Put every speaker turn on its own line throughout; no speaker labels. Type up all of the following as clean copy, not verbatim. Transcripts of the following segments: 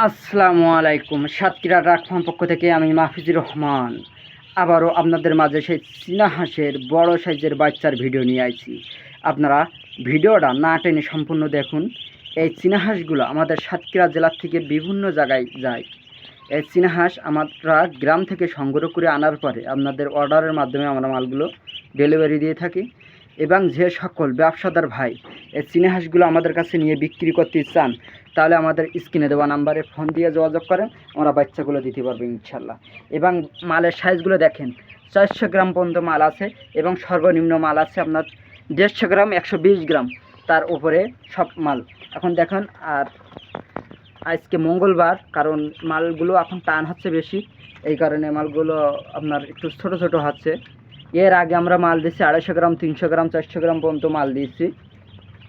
আসসালামু আলাইকুম। Satkhira truck farm পক্ষ থেকে আমি মাহফুজুর রহমান আবারও আপনাদের মাঝে সেই চীনা হাঁসের বড় সাইজের বাচ্চার ভিডিও নিয়ে আইছি। আপনারা ভিডিওটা না টেনে সম্পূর্ণ দেখুন। এই চীনা হাঁসগুলো আমাদের সাতক্ষীরা জেলার থেকে বিভিন্ন জায়গায় যায়। এই চীনা হাঁস আমরা গ্রাম থেকে সংগ্রহ করে আনার পরে আপনাদের অর্ডারের মাধ্যমে আমরা মালগুলো ডেলিভারি দিয়ে থাকি। এবং যে সকল ব্যবসাদার ভাই এই চীনা হাঁসগুলো আমাদের কাছে নিয়ে বিক্রি করতে চান, তাহলে আমাদের স্ক্রিনে দেওয়া নাম্বারে ফোন দিয়ে যোগাযোগ করেন, আমরা বাচ্চাগুলো দিতে পারবো ইনশাল্লাহ। এবং মালের সাইজগুলো দেখেন, 400 গ্রাম পর্যন্ত মাল আছে এবং সর্বনিম্ন মাল আছে আপনার 150 গ্রাম, 120 গ্রাম, তার উপরে সব মাল। এখন দেখেন, আর আজকে মঙ্গলবার, কারণ মালগুলো এখন টান হচ্ছে বেশি, এই কারণে মালগুলো আপনার একটু ছোট ছোট হচ্ছে। এর আগে আমরা মাল দিচ্ছি 250 গ্রাম, 300 গ্রাম, 400 গ্রাম পর্যন্ত মাল দিয়েছি।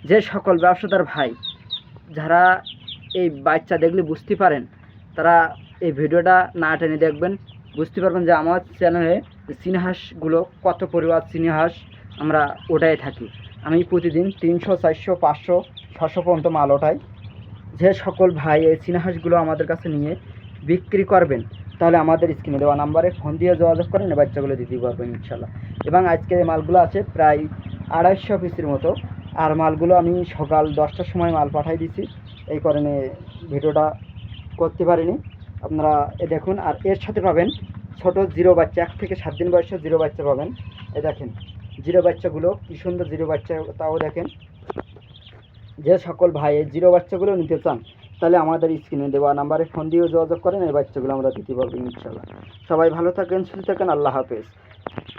যে সকল ব্যবসাদার ভাই যারা এই বাচ্চা দেখলে বুঝতে পারেন, তারা এই ভিডিওটা না টেনে দেখবেন, বুঝতে পারবেন যে আমার চ্যানেলে চীনা হাঁসগুলো কত পরিবার চীনা হাঁস আমরা ওটাই থাকি। আমি প্রতিদিন 300, 400, 500, 600 পর্যন্ত মাল ওঠাই। যে সকল ভাই এই চীনা হাঁসগুলো আমাদের কাছে নিয়ে বিক্রি করবেন, তাহলে আমাদের স্ক্রিনে দেওয়া নাম্বারে ফোন দিয়ে যোগাযোগ করেন, এই বাচ্চাগুলো দিতে পারবেন ইনশাল্লাহ। এবং আজকের এই মালগুলো আছে প্রায় 250 পিসের মতো। আর মালগুলো আমি সকাল 10টার সময় মাল পাঠাই দিছি, এই কারণে ভিডিওটা করতে পারিনি। আপনারা এ দেখুন। আর এর সাথে পাবেন ছোট জিরো বাচ্চা, 1 থেকে 7 দিন বয়সের জিরো বাচ্চা পাবেন। এ দেখেন জিরো বাচ্চাগুলো কী সুন্দর জিরো বাচ্চা, তাও দেখেন। যে সকল ভাই এই জিরো বাচ্চাগুলো নিতে চান, তাহলে আমাদের স্ক্রিনে দেওয়া নাম্বারে ফোন দিয়েও যোগাযোগ করেন, এই বাচ্চাগুলো আমরা দিতে পারবো ইনশাল্লাহ। সবাই ভালো থাকেন, সুস্থ থাকেন, আল্লাহ হাফেজ।